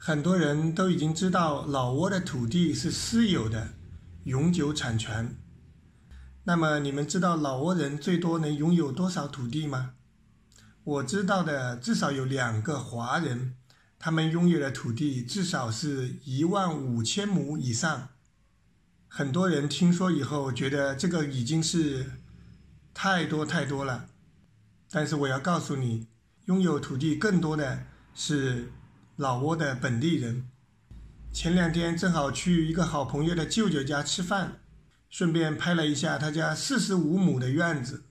很多人都已经知道老挝的土地是私有的，永久产权。那么你们知道老挝人最多能拥有多少土地吗？我知道的至少有2个华人，他们拥有的土地至少是15000亩以上。很多人听说以后觉得这个已经是太多太多了，但是我要告诉你，拥有土地更多的是老挝的本地人。前2天正好去一个好朋友的舅舅家吃饭，顺便拍了一下他家45亩的院子。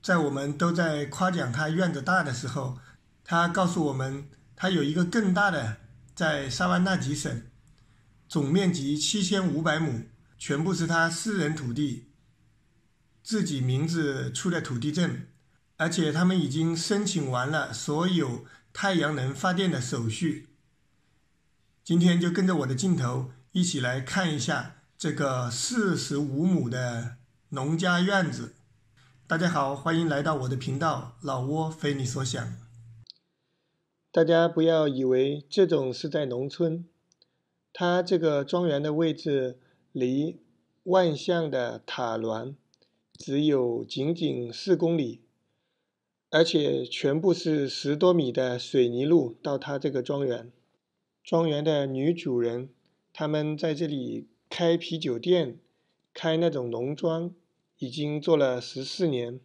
在我们都在夸奖他院子大的时候，他告诉我们他有一个更大的在萨瓦纳吉省，总面积7500亩，全部是他私人土地，自己名字出的土地证，而且他们已经申请完了所有太阳能发电的手续。今天就跟着我的镜头一起来看一下这个45亩的农家院子。大家好，欢迎来到我的频道，老挝非你所想。大家不要以为这种是在农村，它这个庄园的位置离万象的塔峦只有仅4公里，而且全部是10多米的水泥路到它这个庄园。庄园的女主人，他们在这里开啤酒店，开那种农庄，已经做了14年。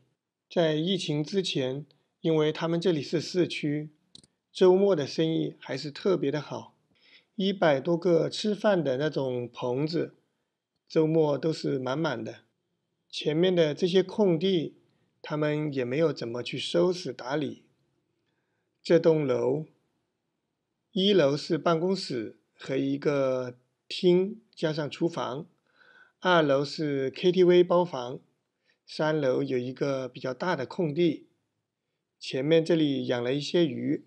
在疫情之前，因为他们这里是市区，周末的生意还是特别的好，100多个吃饭的那种棚子，周末都是满满的。前面的这些空地，他们也没有怎么去收拾打理。这栋楼1楼是办公室和一个厅加上厨房，2楼是 KTV 包房，3楼有一个比较大的空地，前面这里养了一些鱼。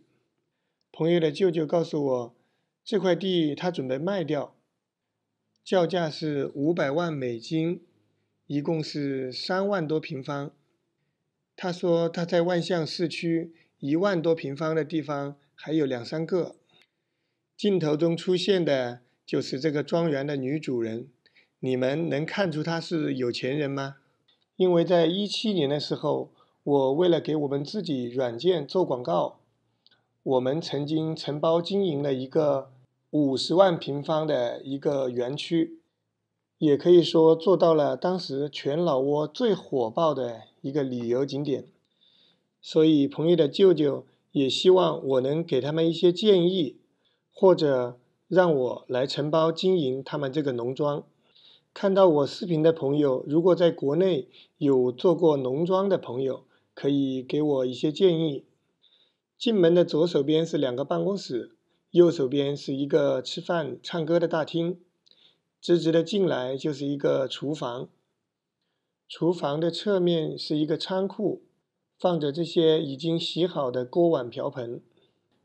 朋友的舅舅告诉我，这块地他准备卖掉，叫价是500万美金，一共是3万多平方。他说他在万象市区1万多平方的地方还有2、3个。镜头中出现的就是这个庄园的女主人，你们能看出她是有钱人吗？因为在17年的时候，我为了给我们自己软件做广告，我们曾经承包经营了一个50万平方的一个园区，也可以说做到了当时全老挝最火爆的一个旅游景点。所以朋友的舅舅也希望我能给他们一些建议，或者让我来承包经营他们这个农庄。看到我视频的朋友，如果在国内有做过农庄的朋友，可以给我一些建议。进门的左手边是2个办公室，右手边是一个吃饭唱歌的大厅，直直的进来就是一个厨房。厨房的侧面是一个仓库，放着这些已经洗好的锅碗瓢盆。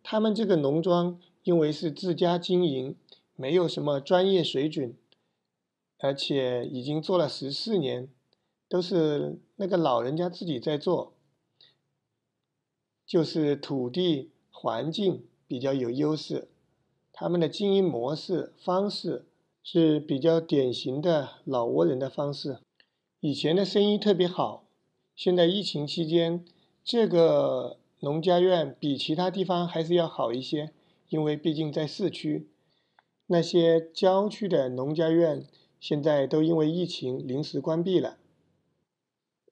他们这个农庄因为是自家经营，没有什么专业水准，而且已经做了14年，都是那个老人家自己在做，就是土地环境比较有优势，他们的经营模式方式是比较典型的老挝人的方式。以前的生意特别好，现在疫情期间，这个农家院比其他地方还是要好一些，因为毕竟在市区。那些郊区的农家院现在都因为疫情临时关闭了。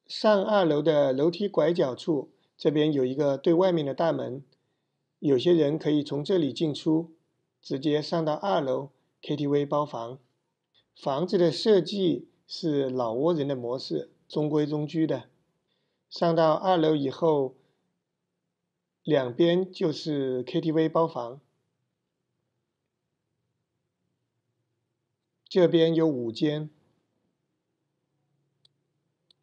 上2楼的楼梯拐角处，这边有一个对外面的大门，有些人可以从这里进出，直接上到2楼 KTV 包房。房子的设计是老挝人的模式，中规中矩的。上到2楼以后，两边就是 KTV 包房，这边有5间，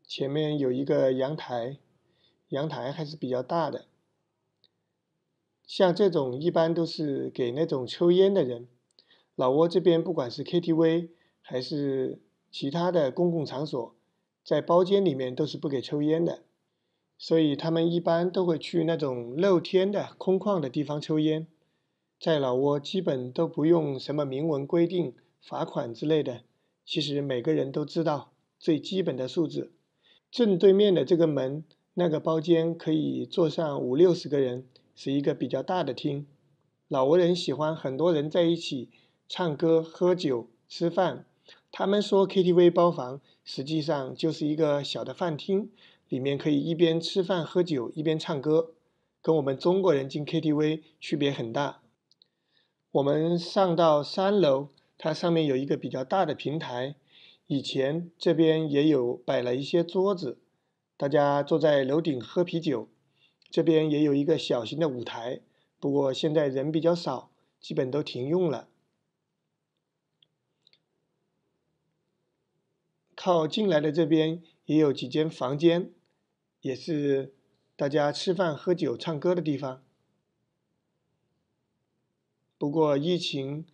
前面有一个阳台，阳台还是比较大的。像这种一般都是给那种抽烟的人，老挝这边不管是 KTV 还是其他的公共场所，在包间里面都是不给抽烟的，所以他们一般都会去那种露天的空旷的地方抽烟。在老挝基本都不用什么明文规定、罚款之类的，其实每个人都知道最基本的素质。正对面的这个门，那个包间可以坐上50-60个人，是一个比较大的厅。老挝人喜欢很多人在一起唱歌、喝酒、吃饭。他们说 KTV 包房，实际上就是一个小的饭厅，里面可以一边吃饭喝酒一边唱歌，跟我们中国人进 KTV 区别很大。我们上到3楼，它上面有一个比较大的平台，以前这边也有摆了一些桌子，大家坐在楼顶喝啤酒。这边也有一个小型的舞台，不过现在人比较少，基本都停用了。靠近来的这边也有几间房间，也是大家吃饭、喝酒、唱歌的地方。不过疫情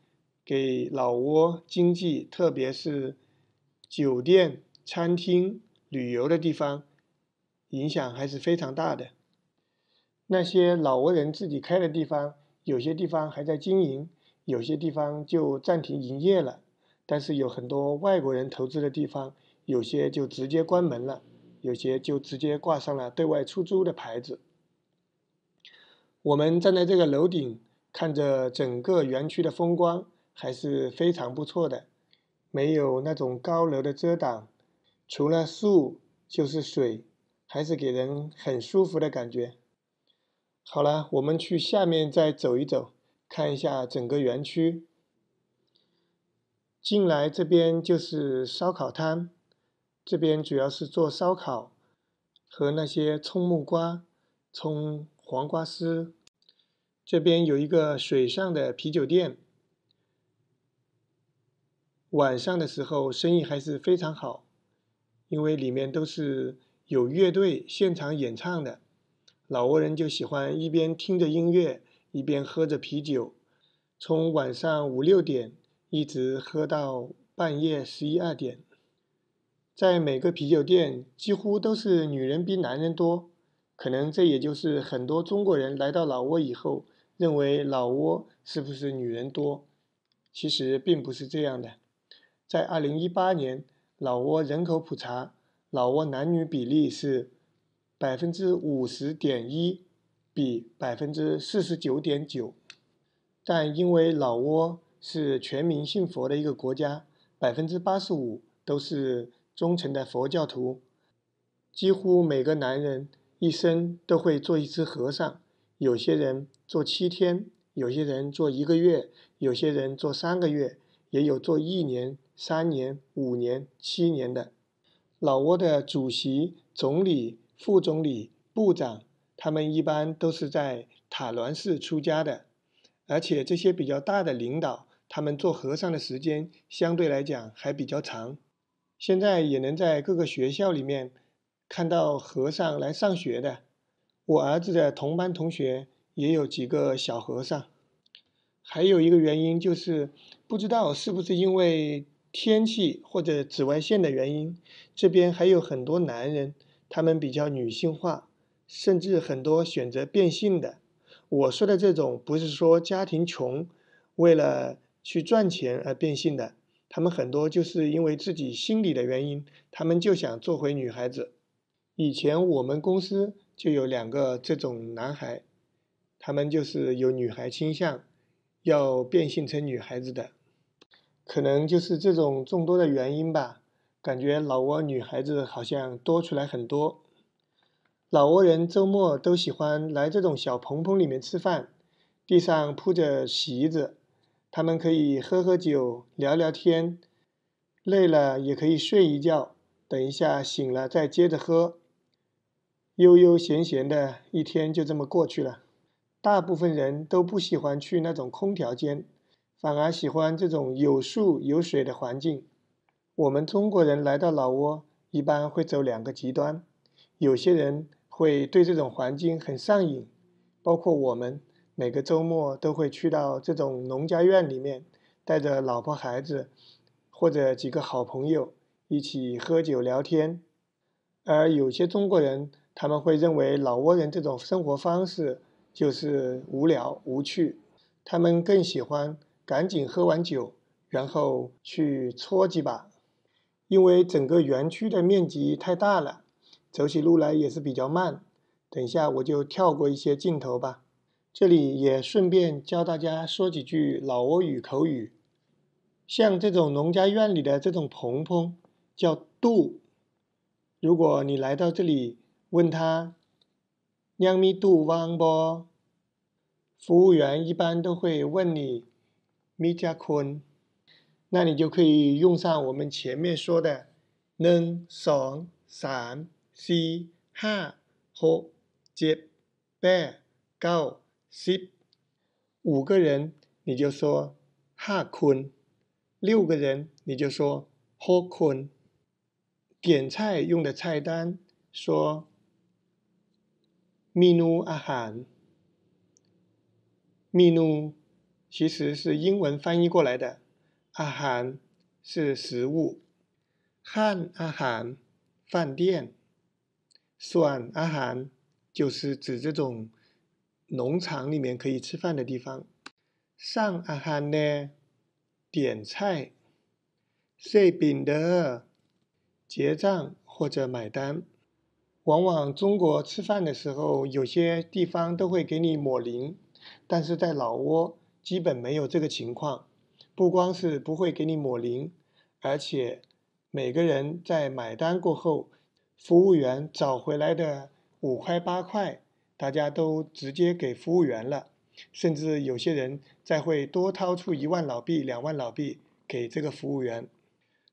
给老挝经济，特别是酒店、餐厅、旅游的地方，影响还是非常大的。那些老挝人自己开的地方，有些地方还在经营，有些地方就暂停营业了。但是有很多外国人投资的地方，有些就直接关门了，有些就直接挂上了对外出租的牌子。我们站在这个楼顶，看着整个园区的风光，还是非常不错的。没有那种高楼的遮挡，除了树就是水，还是给人很舒服的感觉。好了，我们去下面再走一走，看一下整个园区。进来这边就是烧烤摊，这边主要是做烧烤和那些葱木瓜、葱黄瓜丝。这边有一个水上的啤酒店，晚上的时候生意还是非常好，因为里面都是有乐队现场演唱的。老挝人就喜欢一边听着音乐，一边喝着啤酒，从晚上5-6点一直喝到半夜11、12点。在每个啤酒店几乎都是女人比男人多，可能这也就是很多中国人来到老挝以后，认为老挝是不是女人多？其实并不是这样的。在2018年，老挝人口普查，老挝男女比例是50.1%比49.9%，但因为老挝是全民信佛的一个国家，85%都是忠诚的佛教徒，几乎每个男人一生都会做一次和尚，有些人做7天，有些人做1个月，有些人做3个月，也有做1年、3年、5年、7年的。老挝的主席、总理、副总理、部长，他们一般都是在塔滦市出家的，而且这些比较大的领导，他们做和尚的时间相对来讲还比较长。现在也能在各个学校里面看到和尚来上学的。我儿子的同班同学也有几个小和尚。还有一个原因就是，不知道是不是因为天气或者紫外线的原因，这边还有很多男人，他们比较女性化，甚至很多选择变性的。我说的这种不是说家庭穷，为了去赚钱而变性的，他们很多就是因为自己心理的原因，他们就想做回女孩子。以前我们公司就有2个这种男孩，他们就是有女孩倾向，要变性成女孩子的。可能就是这种众多的原因吧，感觉老挝女孩子好像多出来很多。老挝人周末都喜欢来这种小棚棚里面吃饭，地上铺着席子，他们可以喝喝酒、聊聊天，累了也可以睡一觉，等一下醒了再接着喝。悠悠闲闲的一天就这么过去了。大部分人都不喜欢去那种空调间，反而喜欢这种有树有水的环境。我们中国人来到老挝，一般会走2个极端，有些人会对这种环境很上瘾，包括我们每个周末都会去到这种农家院里面，带着老婆孩子或者几个好朋友一起喝酒聊天。而有些中国人，他们会认为老挝人这种生活方式就是无聊无趣。他们更喜欢赶紧喝完酒，然后去搓几把。因为整个园区的面积太大了，走起路来也是比较慢。等一下我就跳过一些镜头吧。这里也顺便教大家说几句老挝语口语。像这种农家院里的这种棚棚叫杜。如果你来到这里问他ยังมีตู้ว่างบ่，服务员一般都会问你มีจักคน，那你就可以用上我们前面说的1 2 3 4 5 6 7 8 9 10，5个人你就说5คน，6个人你就说6คน。点菜用的菜单说เมนูอาหารเมนู其实是英文翻译过来的，อาหาร是食物，ร้านอาหาร饭店，ส่วนอาหาร就是指这种农场里面可以吃饭的地方。สั่งอาหารแน่点菜，เซบินเด้อ结账或者买单。往往中国吃饭的时候，有些地方都会给你抹零，但是在老挝基本没有这个情况。不光是不会给你抹零，而且每个人在买单过后，服务员找回来的5块8块，大家都直接给服务员了，甚至有些人再会多掏出1万老币、2万老币给这个服务员。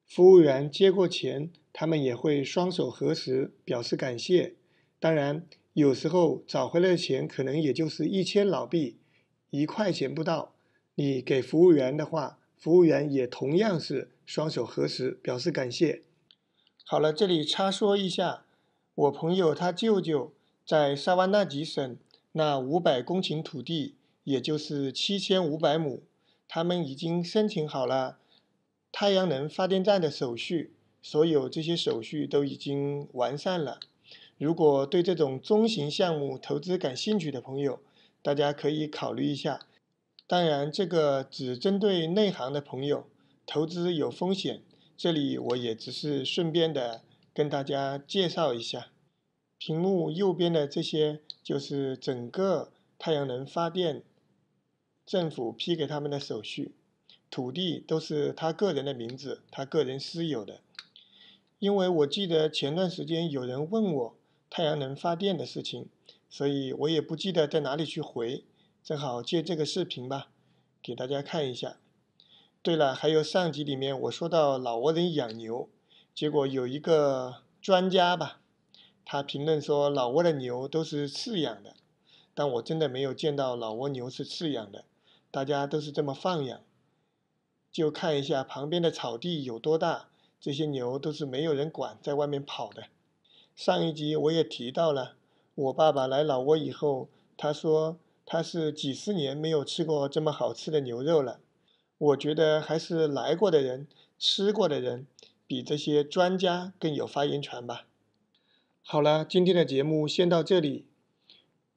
服务员接过钱，他们也会双手合十表示感谢。当然，有时候找回来的钱可能也就是1000老币，1块钱不到。你给服务员的话，服务员也同样是双手合十表示感谢。好了，这里插说一下，我朋友他舅舅在萨瓦纳吉省那500公顷土地，也就是7500亩，他们已经申请好了太阳能发电站的手续，所有这些手续都已经完善了。如果对这种中型项目投资感兴趣的朋友，大家可以考虑一下。当然，这个只针对内行的朋友，投资有风险，这里我也只是顺便的跟大家介绍一下。屏幕右边的这些就是整个太阳能发电政府批给他们的手续。土地都是他个人的名字，他个人私有的。因为我记得前段时间有人问我太阳能发电的事情，所以我也不记得在哪里去回，正好借这个视频吧，给大家看一下。对了，还有上集里面我说到老挝人养牛，结果有一个专家吧，他评论说老挝的牛都是饲养的，但我真的没有见到老挝牛是饲养的，大家都是这么放养。就看一下旁边的草地有多大，这些牛都是没有人管，在外面跑的。上一集我也提到了，我爸爸来老挝以后，他说他是几十年没有吃过这么好吃的牛肉了。我觉得还是来过的人、吃过的人，比这些专家更有发言权吧。好了，今天的节目先到这里，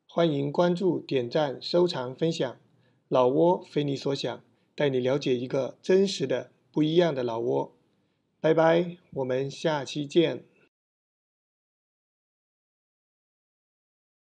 欢迎关注、点赞、收藏、分享。老挝非你所想，带你了解一个真实的、不一样的老挝。拜拜，我们下期见。